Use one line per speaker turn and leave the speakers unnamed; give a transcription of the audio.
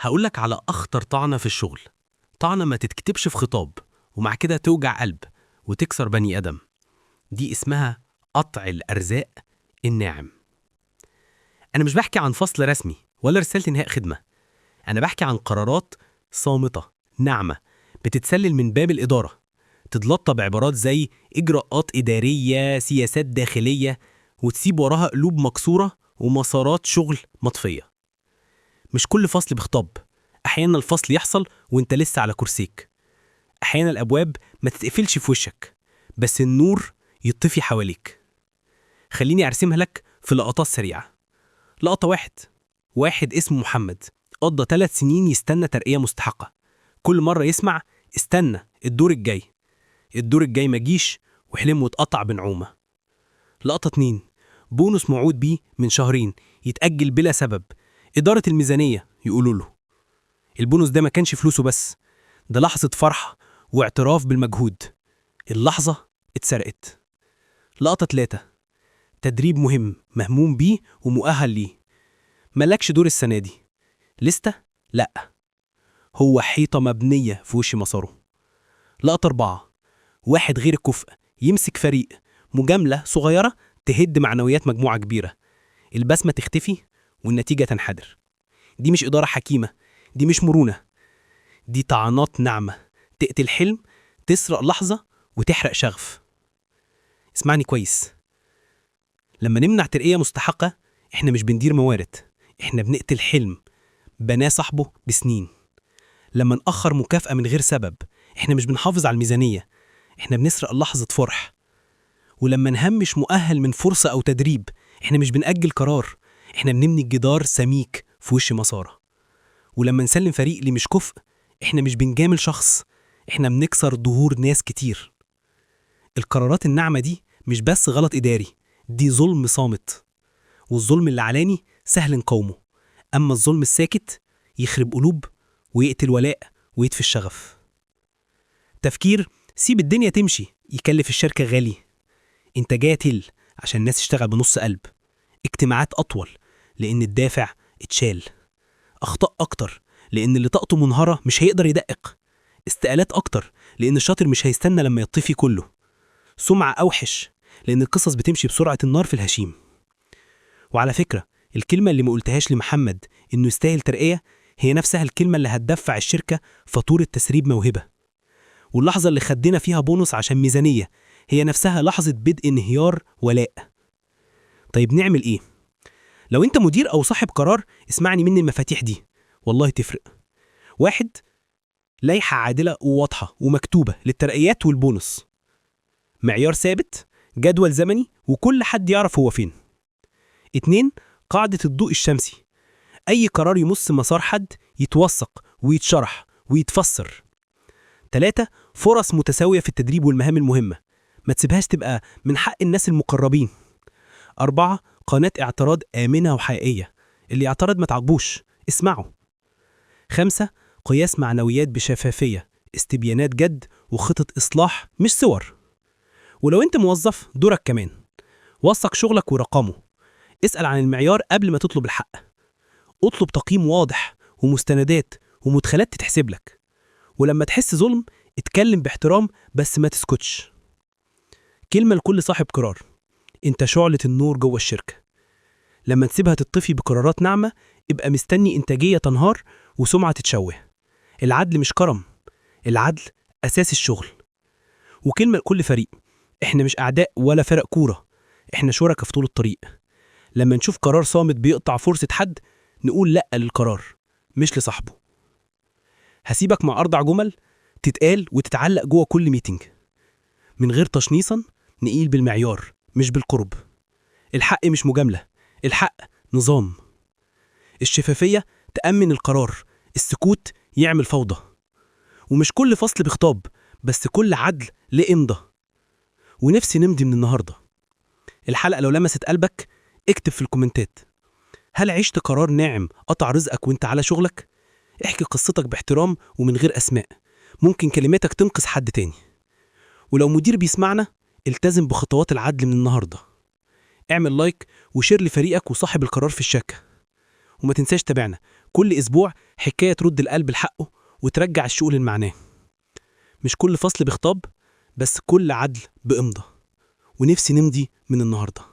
هقولك على أخطر طعنة في الشغل. طعنة ما تتكتبش في خطاب ومع كده توجع قلب وتكسر بني آدم. دي اسمها قطع الأرزاق الناعم. أنا مش بحكي عن فصل رسمي ولا رسالة إنهاء خدمة. أنا بحكي عن قرارات صامتة ناعمة بتتسلل من باب الإدارة، تتلطى بعبارات زي إجراءات إدارية، سياسات داخلية، وتسيب وراها قلوب مكسورة ومسارات شغل مطفية. مش كل فصل بخطاب، أحيانا الفصل يحصل وانت لسه على كرسيك. أحيانا الأبواب ما تتقفلش في وشك بس النور يطفي حواليك. خليني أرسمها لك في لقطات سريعة. لقطة واحد اسمه محمد قضى 3 سنين يستنى ترقية مستحقة. كل مرة يسمع استنى الدور الجاي مجيش وحلمه اتقطع بنعومة. لقطة 2 بونص موعود بيه من شهرين يتأجل بلا سبب. إدارة الميزانية يقولوا له البونص ده ما كانش فلوسه بس، ده لحظة فرحة واعتراف بالمجهود. اللحظة اتسرقت. لقطة 3 تدريب مهم مهموم بيه ومؤهل ليه. ملكش دور السنة دي لستة؟ لأ، هو حيطة مبنية في وش مساره. لقطة 4 واحد غير الكفء يمسك فريق، مجاملة صغيرة تهد معنويات مجموعة كبيرة. البسمة تختفي والنتيجة تنحدر. دي مش إدارة حكيمة، دي مش مرونة، دي طعنات ناعمة تقتل حلم، تسرق لحظة وتحرق شغف. اسمعني كويس، لما نمنع ترقية مستحقة احنا مش بندير موارد، احنا بنقتل حلم بناه صاحبه بسنين. لما نأخر مكافأة من غير سبب احنا مش بنحافظ على الميزانية، احنا بنسرق لحظة فرح. ولما نهمش مؤهل من فرصة أو تدريب احنا مش بنأجل قرار، احنا بنبني جدار سميك في وش مساره. ولما نسلم فريق اللي مش كفء احنا مش بنجامل شخص، احنا بنكسر ظهور ناس كتير. القرارات الناعمة دي مش بس غلط إداري، دي ظلم صامت. والظلم اللي علاني سهل نقاومه، أما الظلم الساكت يخرب قلوب ويقتل ولاء ويطفي الشغف. تفكير سيب الدنيا تمشي يكلف الشركة غالي، إنتاجية تقل عشان الناس تشتغل بنص قلب، اجتماعات أطول لأن الدافع اتشال، أخطاء أكتر لأن اللي طاقته منهارة مش هيقدر يدقق، استقالات أكتر لأن الشاطر مش هيستنى لما يطفي كله، سمعة أوحش لأن القصص بتمشي بسرعة النار في الهشيم. وعلى فكرة الكلمة اللي ما قلتهاش لمحمد إنه يستاهل ترقية هي نفسها الكلمة اللي هتدفع الشركة فاتورة تسريب موهبة. واللحظة اللي خدنا فيها بونص عشان ميزانية هي نفسها لحظة بدء انهيار ولاء. طيب نعمل إيه؟ لو أنت مدير أو صاحب قرار اسمعني مني المفاتيح دي والله تفرق. 1 لائحة عادلة وواضحة ومكتوبة للترقيات والبونص، معيار ثابت، جدول زمني وكل حد يعرف هو فين. 2 قاعدة الضوء الشمسي، أي قرار يمس مسار حد يتوثق ويتشرح ويتفسر. 3 فرص متساوية في التدريب والمهام المهمة، ما تسيبهاش تبقى من حق الناس المقربين. 4 قناة اعتراض آمنة وحقيقية، اللي يعترض ما تعاقبوش، اسمعه. 5 قياس معنويات بشفافية، استبيانات جد وخطط إصلاح مش صور. ولو أنت موظف دورك كمان، وثق شغلك ورقمه، اسأل عن المعيار قبل ما تطلب الحق، اطلب تقييم واضح ومستندات ومدخلات تتحسب لك. ولما تحس ظلم اتكلم باحترام بس ما تسكتش. كلمة لكل صاحب قرار، انت شعلة النور جوه الشركة. لما تسيبها تطفي بقرارات ناعمة ابقى مستني انتاجية تنهار وسمعة تتشوه. العدل مش كرم، العدل أساس الشغل. وكلمة لكل فريق، احنا مش أعداء ولا فرق كورة، احنا شركاء في طول الطريق. لما نشوف قرار صامت بيقطع فرصة حد نقول لأ للقرار مش لصاحبه. هسيبك مع 4 جمل تتقال وتتعلق جوه كل ميتنج من غير تشنيصا، نقيل بالمعيار مش بالقرب. الحق مش مجاملة، الحق نظام. الشفافية تأمن القرار، السكوت يعمل فوضى. ومش كل فصل بخطاب بس كل عدل ليه إمضة. ونفسي نمضي من النهاردة. الحلقة لو لمست قلبك اكتب في الكومنتات، هل عشت قرار ناعم قطع رزقك وانت على شغلك؟ احكي قصتك باحترام ومن غير أسماء، ممكن كلماتك تنقذ حد تاني. ولو مدير بيسمعنا التزم بخطوات العدل من النهاردة. اعمل لايك وشير لفريقك وصاحب القرار في الشركة. وما تنساش تابعنا كل أسبوع، حكاية ترد القلب لحقه وترجع الشوق للمعناه. مش كل فصل بخطاب، بس كل عدل بإمضة، ونفسي نمضي من النهارده.